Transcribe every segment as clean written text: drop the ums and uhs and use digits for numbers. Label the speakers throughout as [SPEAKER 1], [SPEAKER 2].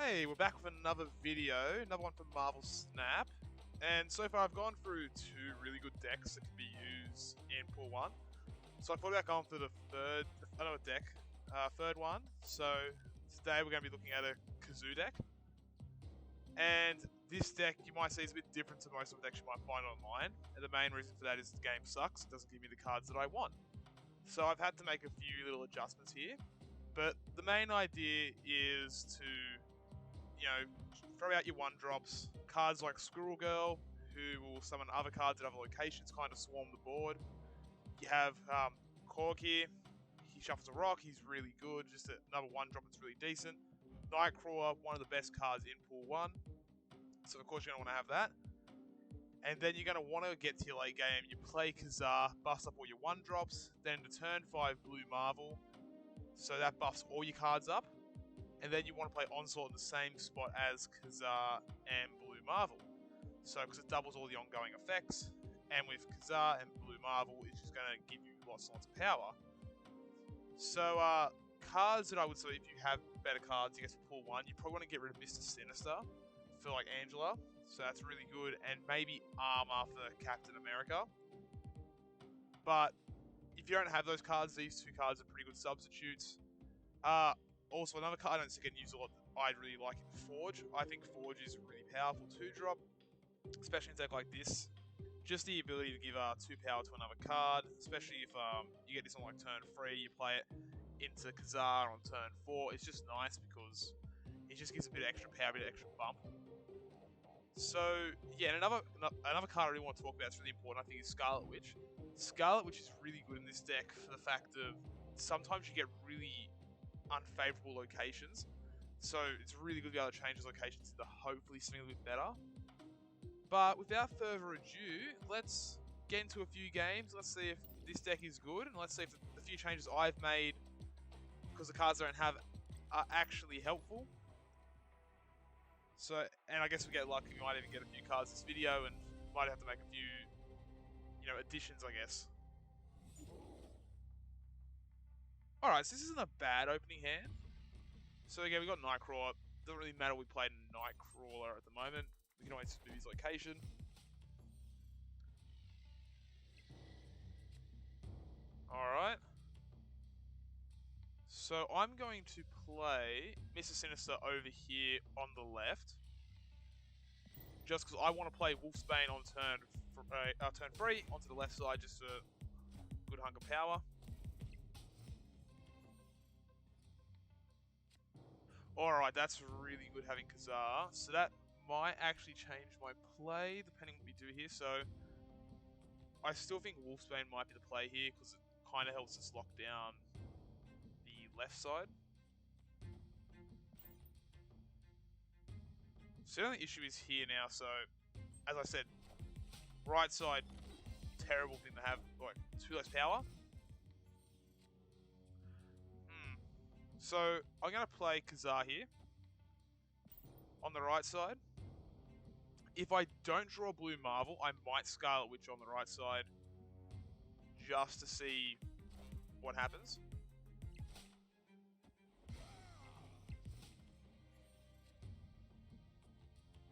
[SPEAKER 1] Hey, we're back with another video, another one from Marvel Snap. And so far I've gone through two really good decks that can be used in Pool 1. So I thought about going for the third one. So today we're going to be looking at a Kazoo deck. And this deck you might see is a bit different to most of the decks you might find online. And the main reason for that is the game sucks, it doesn't give me the cards that I want. So I've had to make a few little adjustments here. But the main idea is to, throw out your 1-drops. Cards like Squirrel Girl, who will summon other cards at other locations, kind of swarm the board. You have Korg here. He shuffles a rock. He's really good. Just another 1-drop that's really decent. Nightcrawler, one of the best cards in Pool 1. So of course you're going to want to have that. And then you're going to want to get to your late game. You play Kazoo, bust up all your 1-drops. Then to turn 5 Blue Marvel. So that buffs all your cards up. And then you want to play Onslaught in the same spot as Kazoo and Blue Marvel. So, because it doubles all the ongoing effects. And with Kazoo and Blue Marvel, it's just going to give you lots and lots of power. So, cards that I would say, if you have better cards, I guess for Pool 1, you probably want to get rid of Mr. Sinister for like Angela. So that's really good. And maybe Armor for Captain America. But if you don't have those cards, these two cards are pretty good substitutes. Also, another card I don't think I can use a lot that I'd really like in Forge. I think Forge is a really powerful 2-drop, especially in a deck like this. Just the ability to give 2 power to another card, especially if you get this on like turn 3, you play it into Kazoo on turn 4. It's just nice because it just gives a bit of extra power, a bit of extra bump. So yeah, and another card I really want to talk about that's really important, I think, is Scarlet Witch. Scarlet Witch is really good in this deck for the fact of sometimes you get really unfavorable locations. So it's really good to be able to change those locations into hopefully something a little bit better. But without further ado, let's get into a few games. Let's see if this deck is good, and let's see if the few changes I've made, because the cards I don't have, are actually helpful. So, and I guess we get lucky, we might even get a few cards this video, and might have to make a few, additions, I guess. Alright, so this isn't a bad opening hand. So again, we got Nightcrawler. Doesn't really matter we played Nightcrawler at the moment. We can always move his location. Alright. So I'm going to play Mr. Sinister over here on the left. Just because I want to play Wolfsbane on turn 3 onto the left side, just a good hunk of power. Alright, that's really good having Kazoo. So that might actually change my play, depending on what we do here. So I still think Wolfsbane might be the play here, because it kind of helps us lock down the left side. So the only issue is here now, so as I said, right side, terrible thing to have, like 2 less power. So I'm going to play Kazoo here on the right side. If I don't draw Blue Marvel, I might Scarlet Witch on the right side just to see what happens.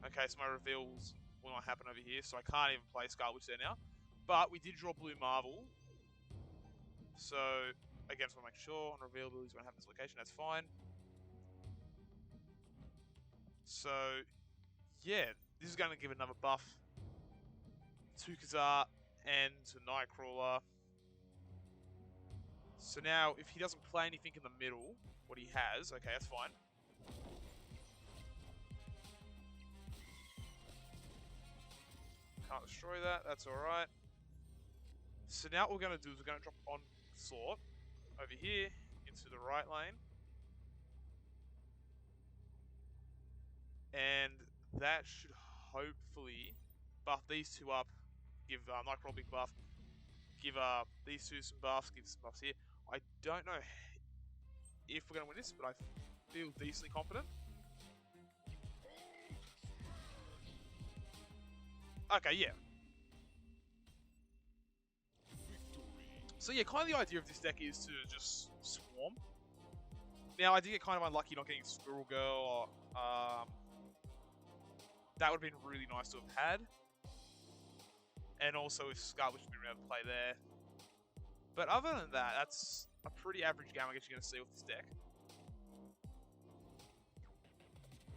[SPEAKER 1] Okay, so my reveals will not happen over here, so I can't even play Scarlet Witch there now. But we did draw Blue Marvel. So, again, just want to make sure on reveal abilities won't happen in this location, that's fine. So, yeah, this is going to give another buff to Kazoo and to Nightcrawler. So now, if he doesn't play anything in the middle, what he has, okay, that's fine. Can't destroy that, that's alright. So now what we're going to do is we're going to drop Onslaught over here into the right lane. And that should hopefully buff these two up, give Nightcrawler a big buff, give these two some buffs, give some buffs here. I don't know if we're going to win this, but I feel decently confident. Okay, yeah. So yeah, kind of the idea of this deck is to just swarm. Now, I did get kind of unlucky not getting Squirrel Girl. That would have been really nice to have had. And also if Scarlet Witch would be able to play there. But other than that, that's a pretty average game I guess you're going to see with this deck.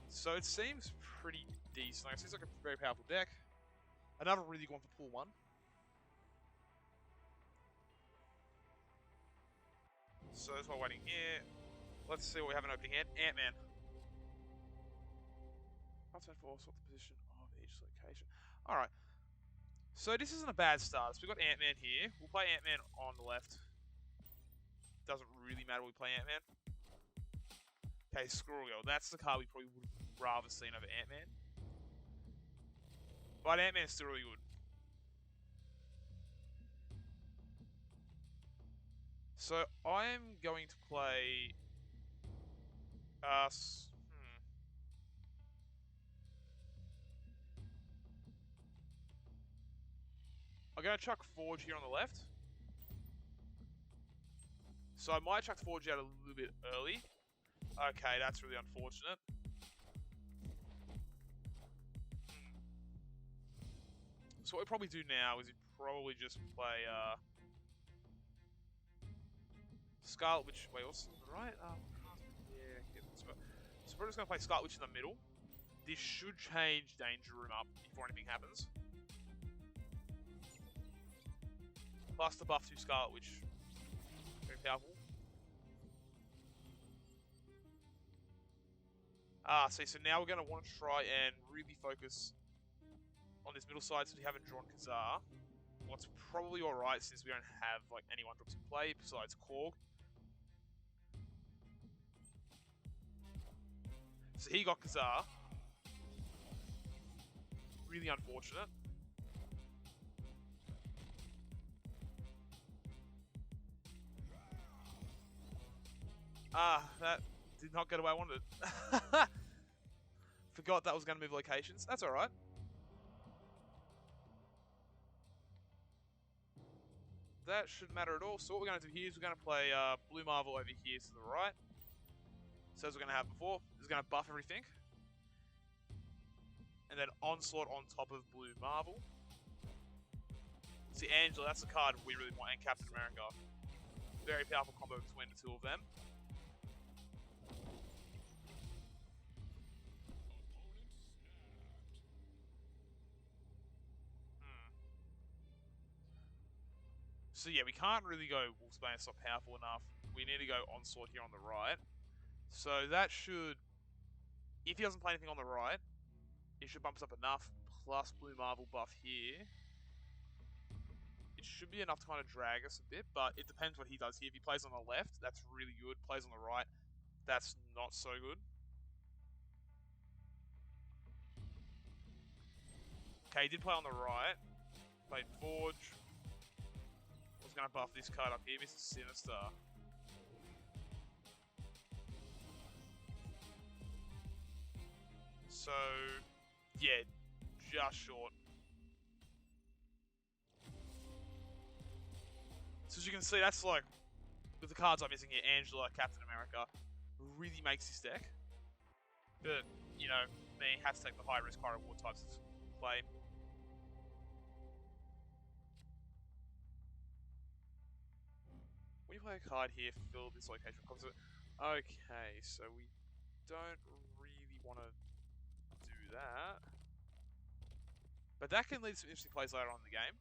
[SPEAKER 1] So it seems pretty decent. Like, it seems like a very powerful deck. Another really good one for pool 1. So that's why we're waiting here. Let's see what we have in opening hand. Ant-Man. Outside force, what the position of each location. Alright. So this isn't a bad start. So we've got Ant-Man here. We'll play Ant-Man on the left. Doesn't really matter we play Ant-Man. Okay, Squirrel Girl. That's the card we probably would have rather seen over Ant-Man. But Ant-Man is still really good. So I'm going to play... I'm going to chuck Forge here on the left. So I might chuck Forge out a little bit early. Okay, that's really unfortunate. So what we probably do now is we probably just play Scarlet Witch. Wait, what's right? Yeah, so we're just going to play Scarlet Witch in the middle. This should change Danger Room up before anything happens. Plus the buff to Scarlet Witch. Very powerful. So now we're going to want to try and really focus on this middle side since we haven't drawn Kazoo. What's probably alright since we don't have like any 1-drops in play besides Korg. So he got Kazoo. Really unfortunate. That did not go the way I wanted it. Forgot that was going to move locations. That's alright. That shouldn't matter at all. So what we're going to do here is we're going to play Blue Marvel over here to the right. So as we're going to have before, it's going to buff everything. And then Onslaught on top of Blue Marvel. See, Angela, that's the card we really want, and Captain America. Very powerful combo between the two of them. So yeah, we can't really go Wolfsbane, it's not powerful enough. We need to go Onslaught here on the right. So that should, if he doesn't play anything on the right, it should bump us up enough, plus Blue Marvel buff here. It should be enough to kind of drag us a bit, but it depends what he does here. If he plays on the left, that's really good. Plays on the right, that's not so good. Okay, he did play on the right. Played Forge. Was going to buff this card up here, Mr. Sinister. So, yeah, just short. So as you can see, that's like, with the cards I'm missing here, Angela, Captain America, really makes this deck. But, you know, me has to take the high risk, high reward types of play. When you play a card here, fill this location. Okay, so we don't really want to do that. But that can lead to some interesting plays later on in the game.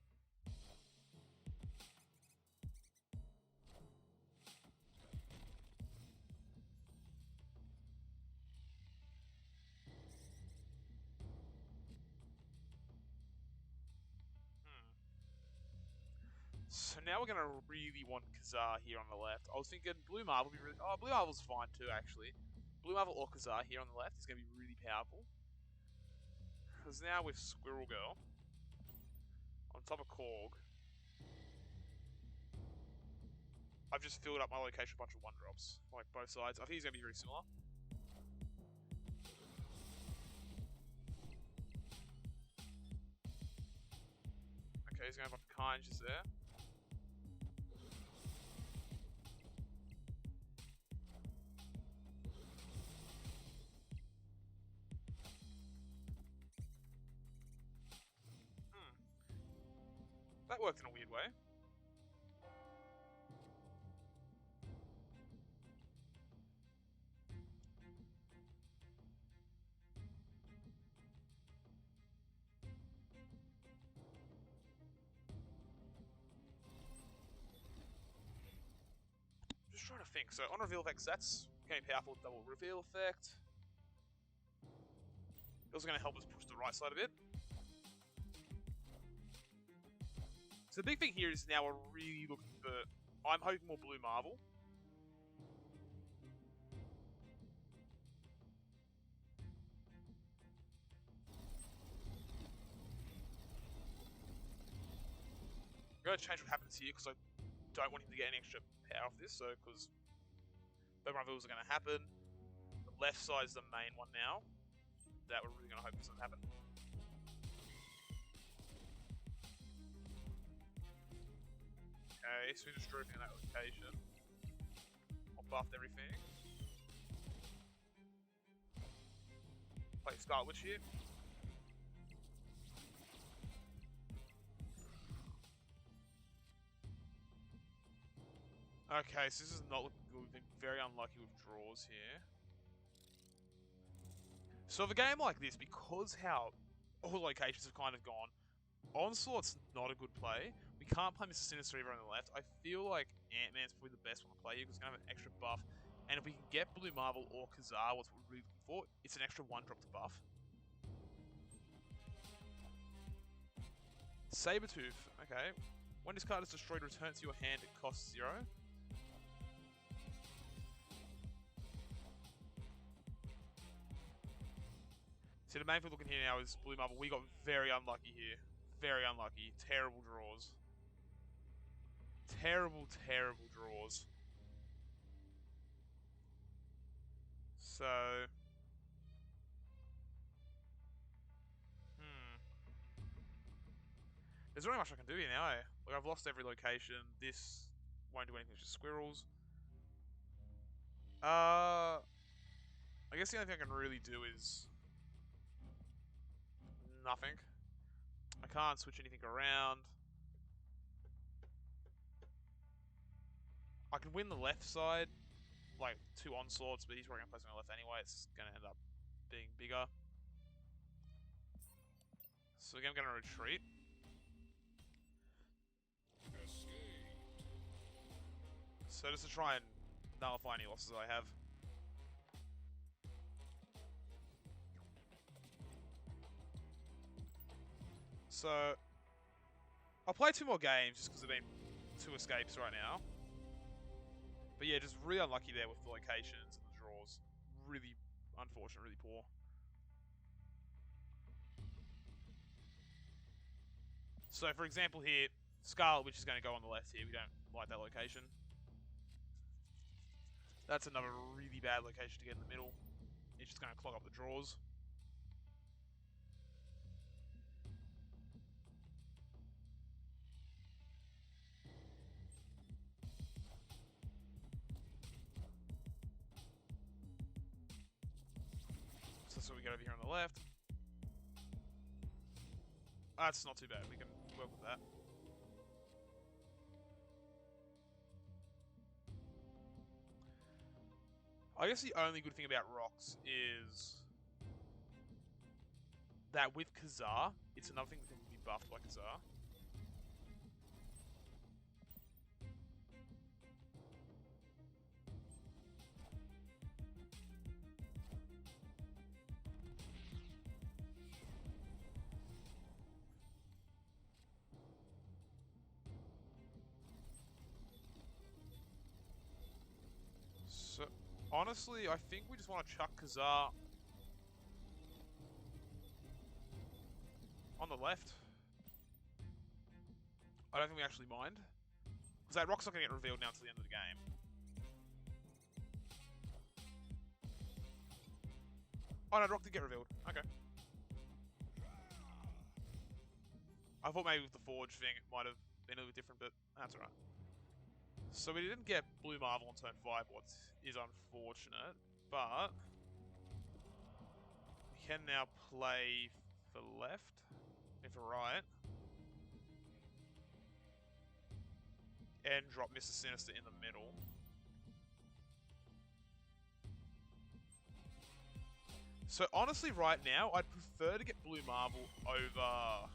[SPEAKER 1] So now we're going to really want Kazoo here on the left. I was thinking Blue Marvel would be really... Oh, Blue Marvel's fine too, actually. Blue Marvel or Kazoo here on the left is going to be really powerful. Because now with Squirrel Girl on top of Korg, I've just filled up my location with a bunch of 1-drops. Like both sides. I think he's going to be very similar. Okay, he's going to have a bunch of Kinds just there. That worked in a weird way. Just trying to think. So on reveal effects, that's getting powerful double reveal effect. Also going to help us push the right side a bit. So the big thing here is now we're really looking for... I'm hoping more blue marble. I'm going to change what happens here because I don't want him to get any extra power off this. So because Pokemon reveals are going to happen. The left side is the main one now. That we're really going to hope this doesn't happen. Okay, so we're just drooping in that location. I buffed everything. Play Scarlet Witch here. Okay, so this is not looking good. We've been very unlucky with draws here. So of a game like this, because how all the locations have kind of gone, Onslaught's not a good play. We can't play Mr. Sinister Reaver on the left. I feel like Ant-Man's probably the best one to play here because it's going to have an extra buff. And if we can get Blue Marble or Kazoo, what's we're really looking for, it's an extra 1-drop to buff. Sabertooth, okay. When this card is destroyed, return to your hand, it costs 0. See, the main thing looking here now is Blue Marble. We got very unlucky here. Very unlucky. Terrible draws. Terrible, terrible draws. So... There's not really much I can do here now, eh? Like, I've lost every location. This won't do anything, it's just squirrels. I guess the only thing I can really do is... nothing. I can't switch anything around. I can win the left side, like 2 onslaughts, but he's probably going to place me on the left anyway. It's going to end up being bigger. So again, I'm going to retreat. So just to try and nullify any losses I have. So I'll play 2 more games just because there have been 2 escapes right now. But yeah, just really unlucky there with the locations and the draws. Really unfortunate, really poor. So for example here, Scarlet Witch is going to go on the left here. We don't like that location. That's another really bad location to get in the middle. It's just going to clog up the draws. So that's what we got over here on the left. That's not too bad. We can work with that. I guess the only good thing about rocks is that with Kazoo, it's another thing that can be buffed by Kazoo. So, honestly, I think we just want to chuck Kazoo on the left. I don't think we actually mind. Because that rock's not going to get revealed now until the end of the game. Oh no, rock did get revealed. Okay. I thought maybe with the forge thing it might have been a little bit different, but that's alright. So we didn't get Blue Marvel on turn 5, what is unfortunate, but we can now play for left, and for right. and drop Mr. Sinister in the middle. So honestly, right now, I'd prefer to get Blue Marvel over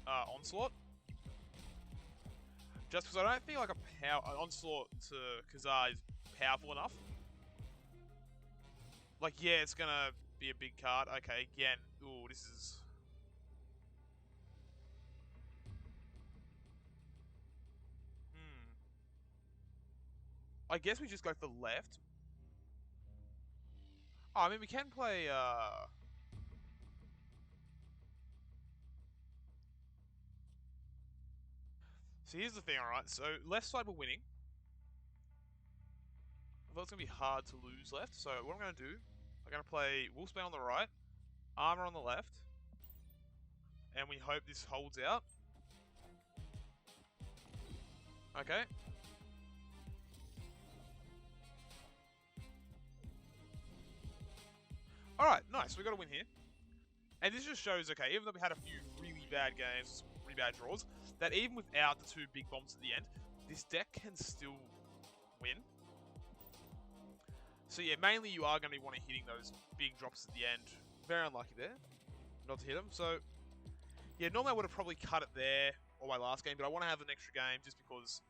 [SPEAKER 1] Onslaught. Just because I don't think like an Onslaught to Kazoo is powerful enough. Like, yeah, it's gonna be a big card. Okay, again, ooh, this is... I guess we just go for the left. Oh, I mean, we can play, So here's the thing, alright? So, left side we're winning. I thought it's going to be hard to lose left. So, what I'm going to do, I'm going to play Wolfsbane on the right, Armor on the left, and we hope this holds out. Okay. Alright, nice. We got a win here. And this just shows, okay, even though we had a few really bad games, really bad draws, that even without the 2 big bombs at the end, this deck can still win. So yeah, mainly you are going to be wanting hitting those big drops at the end. Very unlucky there, not to hit them. So yeah, normally I would have probably cut it there or my last game, but I want to have an extra game just because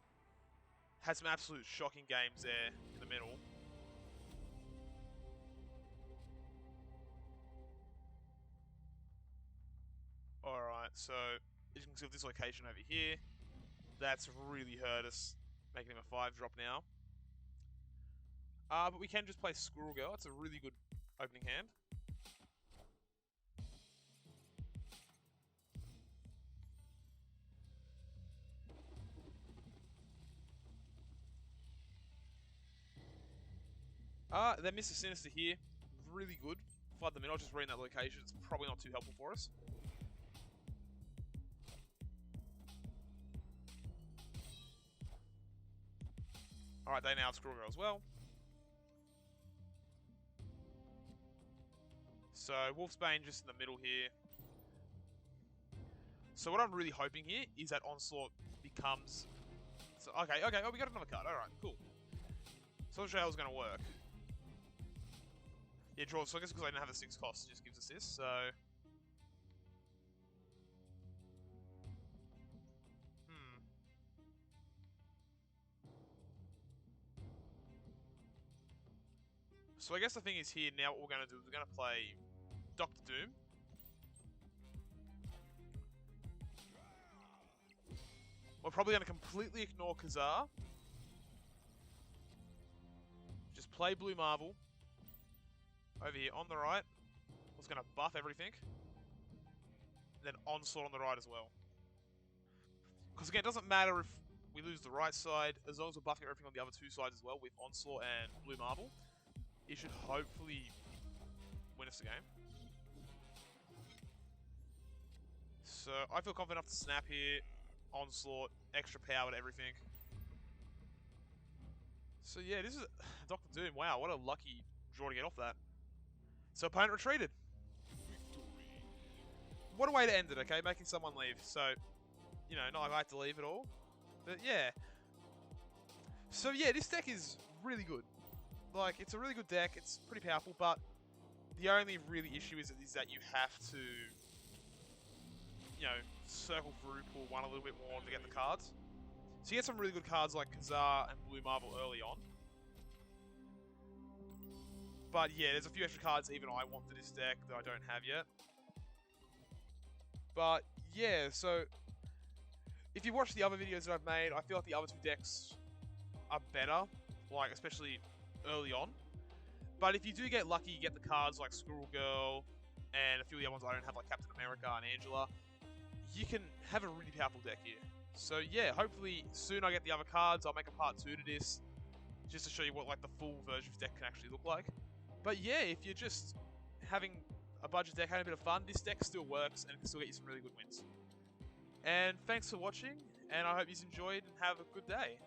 [SPEAKER 1] had some absolute shocking games there in the middle. Alright, so as you can see with this location over here, that's really hurt us, making him a 5 drop now. But we can just play Squirrel Girl. It's a really good opening hand. Then Mr. Sinister here, really good. Flood them in. I was just reading that location. It's probably not too helpful for us. Alright, they now Squirrel Girl as well. So, Wolfsbane just in the middle here. So what I'm really hoping here is that Onslaught becomes... So, okay, oh, we got another card. Alright, cool. So I'm not sure how it's going to work. Yeah, draw. So I guess because I didn't have a 6 cost, it just gives us this, so... So I guess the thing is here, now what we're going to do is we're going to play Dr. Doom. We're probably going to completely ignore Kazoo. Just play Blue Marvel. Over here on the right. Was going to buff everything. And then Onslaught on the right as well. Because again, it doesn't matter if we lose the right side, as long as we're buffing everything on the other 2 sides as well with Onslaught and Blue Marvel. It should hopefully win us the game. So I feel confident enough to snap here. Onslaught, extra power to everything. So yeah, this is Dr. Doom. Wow, what a lucky draw to get off that. So opponent retreated. What a way to end it, okay? Making someone leave. So, you know, not like I had to leave at all. But yeah. So yeah, this deck is really good. Like, it's a really good deck, it's pretty powerful, but the only really issue is that you have to, you know, circle through, pull one a little bit more to get the cards. So you get some really good cards like Kazoo and Blue Marvel early on. But yeah, there's a few extra cards even I want to this deck that I don't have yet. But yeah, so if you watch the other videos that I've made, I feel like the other 2 decks are better, like especially early on. But if you do get lucky, you get the cards like Squirrel Girl and a few of the other ones I don't have, like Captain America and Angela. You can have a really powerful deck here. So yeah, hopefully soon I get the other cards. I'll make a part 2 to this, just to show you what like the full version of the deck can actually look like. But yeah, if you're just having a budget deck, having a bit of fun, this deck still works and it can still get you some really good wins. And thanks for watching, and I hope you enjoyed and have a good day.